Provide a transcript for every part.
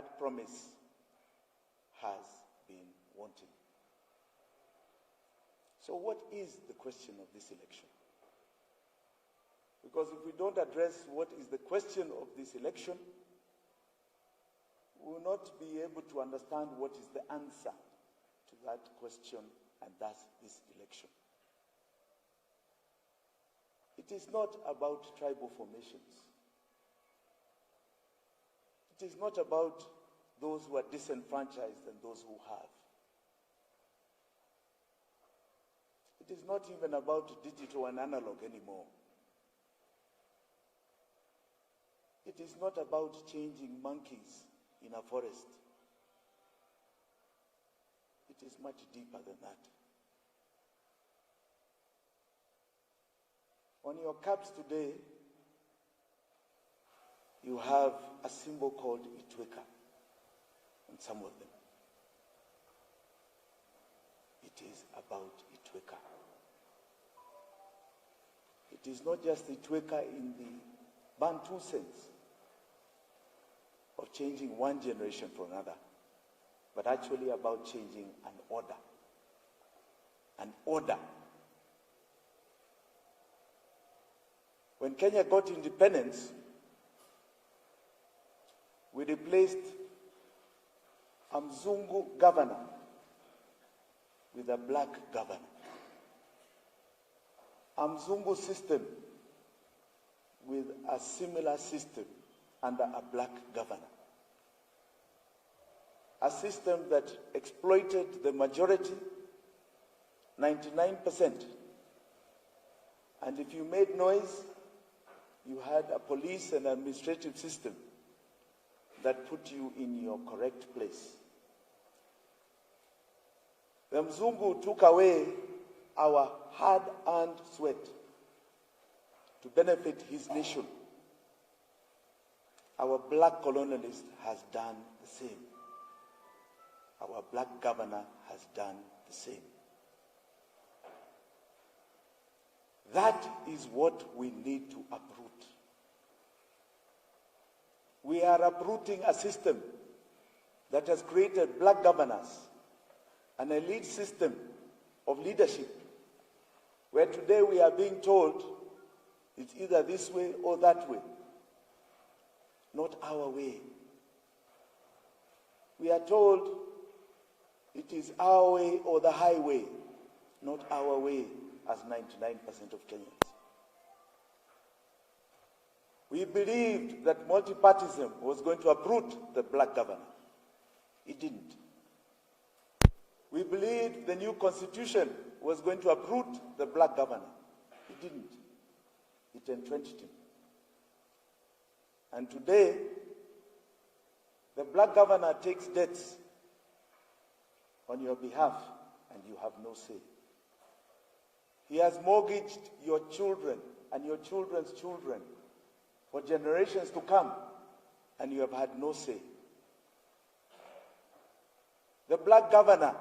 that promise has been wanting. So what is the question of this election? Because if we don't address what is the question of this election, we will not be able to understand what is the answer to that question, and thus this election. It is not about tribal formations. It is not about those who are disenfranchised and those who have. It is not even about digital and analog anymore. It is not about changing monkeys in a forest. It is much deeper than that. On your caps today, you have a symbol called Itweka on some of them. It is about Itweka. It is not just Itweka in the Bantu sense of changing one generation for another, but actually about changing an order. An order. When Kenya got independence, we replaced a Mzungu governor with a black governor. A Mzungu system with a similar system under a black governor. A system that exploited the majority, 99%. And if you made noise, you had a police and administrative system that put you in your correct place. The Mzungu took away our hard-earned sweat to benefit his nation. Our black colonialist has done the same. Our black governor has done the same. That is what we need to uproot. We are uprooting a system that has created black governors, an elite system of leadership, where today we are being told it's either this way or that way, not our way. We are told it is our way or the highway, not our way as 99% of Kenyans. We believed that multipartyism was going to uproot the black governor. It didn't. We believed the new constitution was going to uproot the black governor. It didn't. It entrenched him. And today, the black governor takes debts on your behalf, and you have no say. He has mortgaged your children and your children's children for generations to come, and you have had no say. The black governor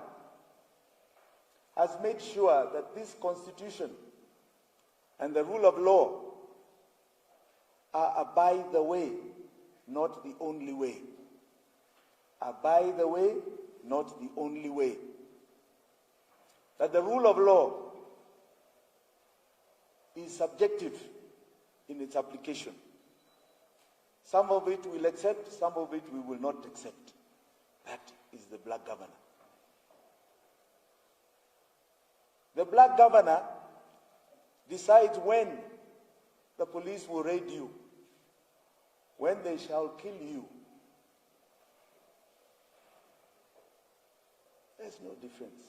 has made sure that this constitution and the rule of law are a by the way, not the only way. A by the way, not the only way. That the rule of law is subjective in its application. Some of it we'll accept, some of it we will not accept. That is the black governor. The black governor decides when the police will raid you, when they shall kill you. There's no difference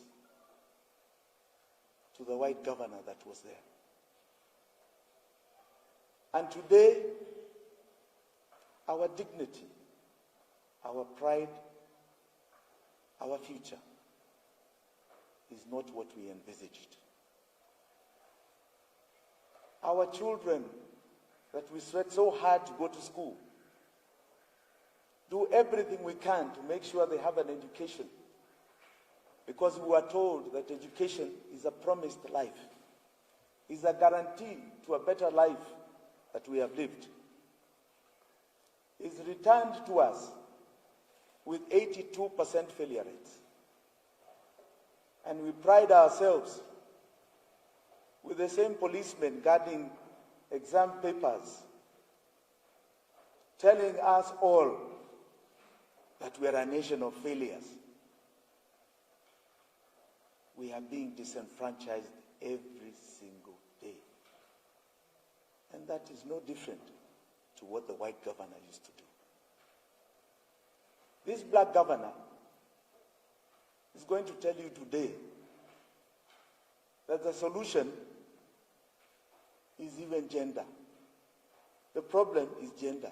to the white governor that was there. And today, our dignity, our pride, our future is not what we envisaged. Our children that we sweat so hard to go to school, do everything we can to make sure they have an education, because we were told that education is a promised life, is a guarantee to a better life that we have lived, is returned to us with 82% failure rates. And we pride ourselves with the same policemen guarding exam papers, telling us all that we are a nation of failures. We are being disenfranchised every single day. And that is no different to what the white governor used to do. This black governor is going to tell you today that the solution is even gender. The problem is gender.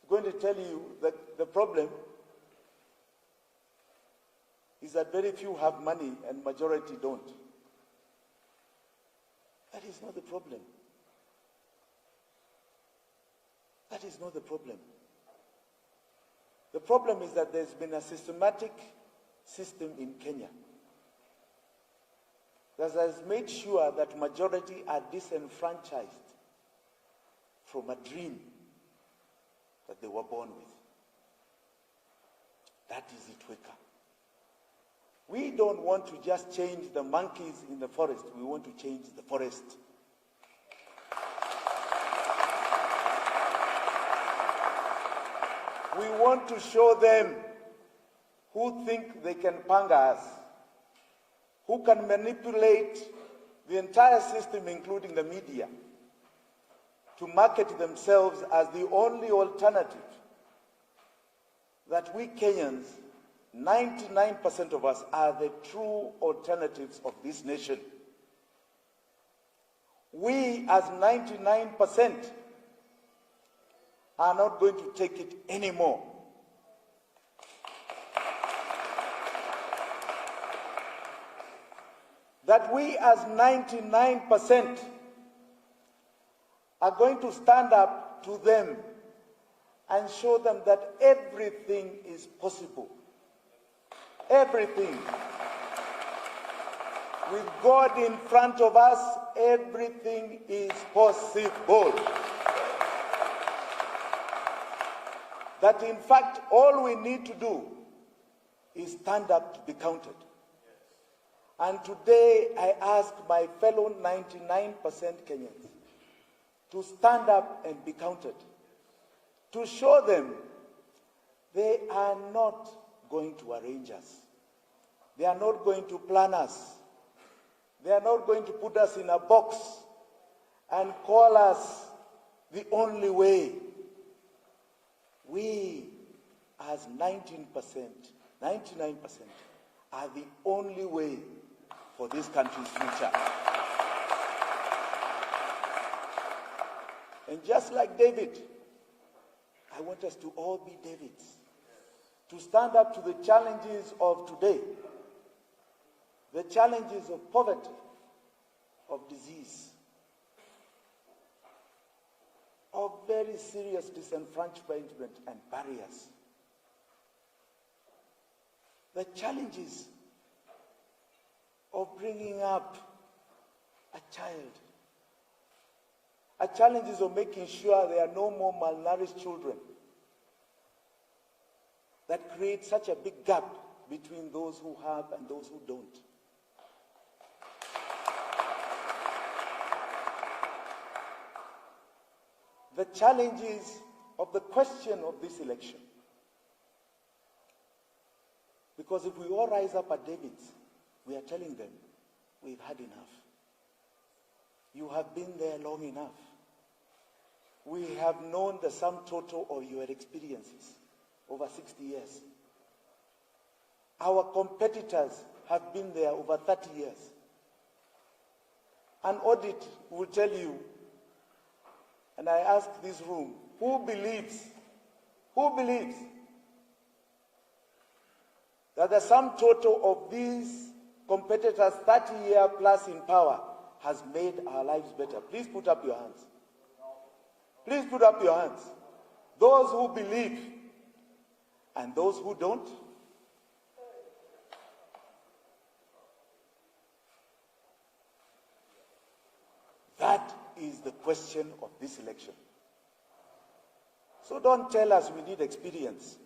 He's going to tell you that the problem is that very few have money and majority don't. That is not the problem. That is not the problem. The problem is that there's been a systematic system in Kenya that has made sure that majority are disenfranchised from a dream that they were born with. That is Itweka. We don't want to just change the monkeys in the forest. We want to change the forest. We want to show them who think they can panga us, who can manipulate the entire system, including the media, to market themselves as the only alternative that we Kenyans, 99% of us, are the true alternatives of this nation. We, as 99%, are not going to take it anymore. That we, as 99%, are going to stand up to them and show them that everything is possible. Everything. With God in front of us, everything is possible. That in fact, all we need to do is stand up to be counted. And today, I ask my fellow 99% Kenyans to stand up and be counted, to show them they are not going to arrange us. They are not going to plan us. They are not going to put us in a box and call us the only way. We, as 19%, 99%, are the only way for this country's future. And just like David, I want us to all be Davids, to stand up to the challenges of today, the challenges of poverty, of disease, of very serious disenfranchisement and barriers, the challenges of bringing up a child, challenges of making sure there are no more malnourished children, that create such a big gap between those who have and those who don't. The challenges of the question of this election. Because if we all rise up at David's, we are telling them, we've had enough. You have been there long enough. We have known the sum total of your experiences over 60 years. Our competitors have been there over 30 years. An audit will tell you, and I ask this room, who believes that the sum total of these competitors 30 years plus in power has made our lives better? Please put up your hands. Please put up your hands. Those who believe and those who don't. That is the question of this election. So don't tell us we need experience.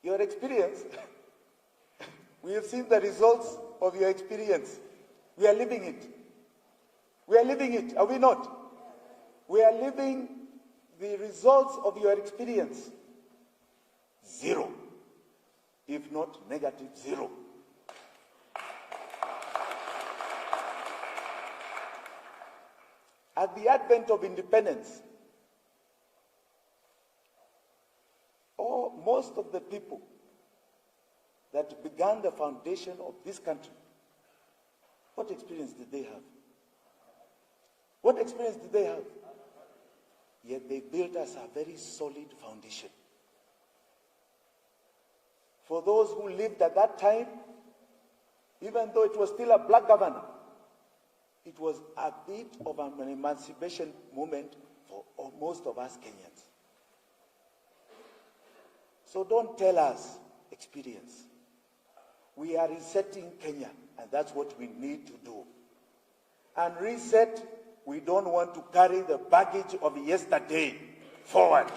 Your experience, we have seen the results of your experience. We are living it. We are living it, are we not? We are living the results of your experience. Zero, if not negative zero. At the advent of independence, most of the people that began the foundation of this country, what experience did they have? What experience did they have? Yet they built us a very solid foundation. For those who lived at that time, even though it was still a black governor, it was a bit of an emancipation moment for most of us Kenyans. So don't tell us experience. We are resetting Kenya, and that's what we need to do. And reset, we don't want to carry the baggage of yesterday forward.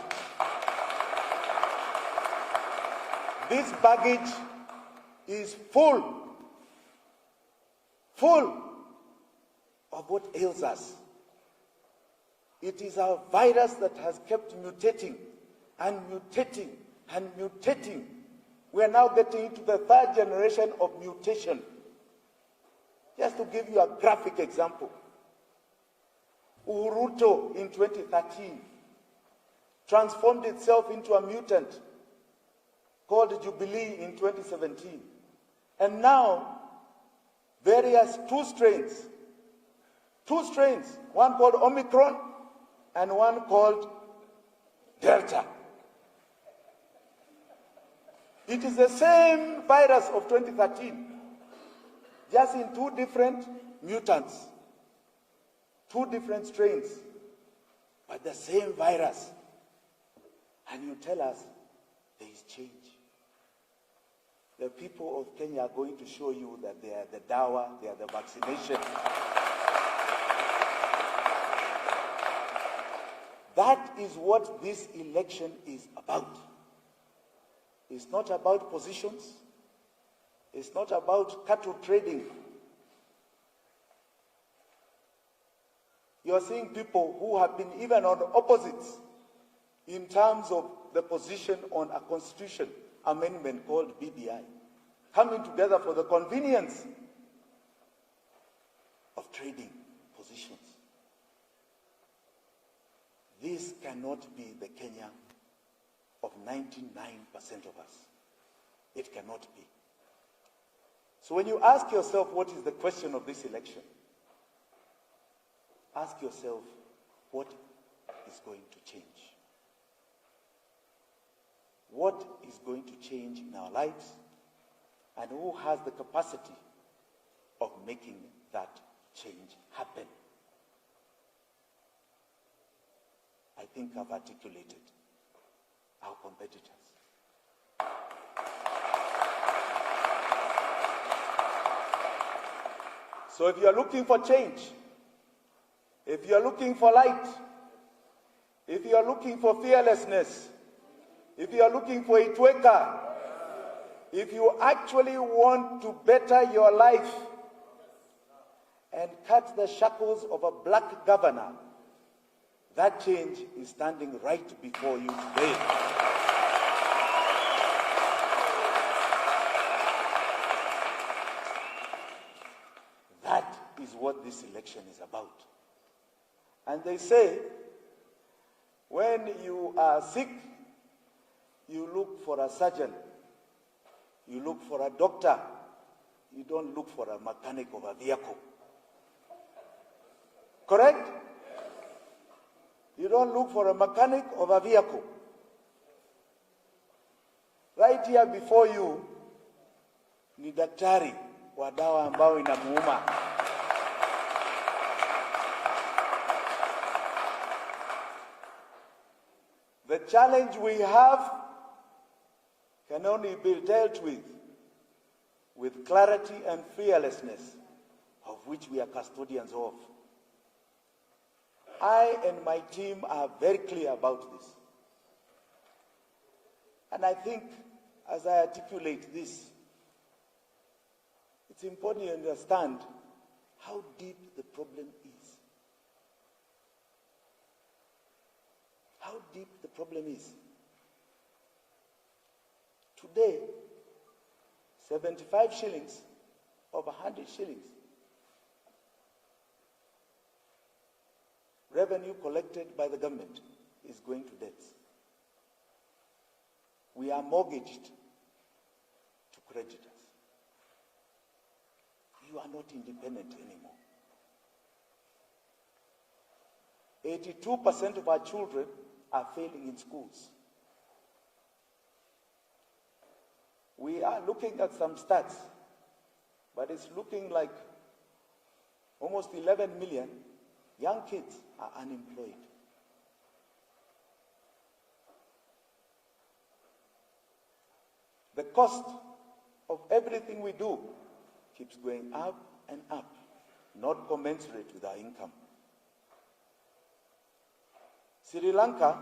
This baggage is full of what ails us. It is our virus that has kept mutating and mutating and mutating. We are now getting into the third generation of mutation. Just to give you a graphic example, Uhuruto in 2013 transformed itself into a mutant called Jubilee in 2017. And now, various two strains, one called Omicron and one called Delta. It is the same virus of 2013, just in two different mutants, two different strains, but the same virus. And you tell us there is change. The people of Kenya are going to show you that they are the dawa, they are the vaccination. That is what this election is about. It's not about positions. It's not about cattle trading. You are seeing people who have been even on opposites in terms of the position on a constitution amendment called BBI, coming together for the convenience of trading positions. This cannot be the Kenya of 99% of us. It cannot be. So when you ask yourself what is the question of this election, ask yourself what is going to change. What is going to change in our lives, and who has the capacity of making that change happen? I think I've articulated our competitors. So if you are looking for change, if you are looking for light, if you are looking for fearlessness, if you are looking for a Itweka, if you actually want to better your life and cut the shackles of a black governor, that change is standing right before you today. That is what this election is about. And they say, when you are sick, you look for a surgeon, you look for a doctor, you don't look for a mechanic of a vehicle. Correct? You don't look for a mechanic of a vehicle. Right here before you ni daktari wa dawa ambao inamuuma. The challenge we have can only be dealt with clarity and fearlessness, of which we are custodians of. I and my team are very clear about this. And I think as I articulate this, it's important you understand how deep the problem is. How deep the problem is. Today, 75 shillings of 100 shillings revenue collected by the government is going to debts. We are mortgaged to creditors. You are not independent anymore. 82% of our children are failing in schools. We are looking at some stats, but it's looking like almost 11 million young kids are unemployed. The cost of everything we do keeps going up and up, not commensurate with our income. Sri Lanka,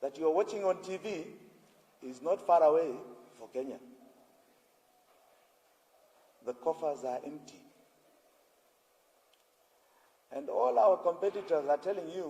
that you are watching on TV, is not far away for Kenya. The coffers are empty. And all our competitors are telling you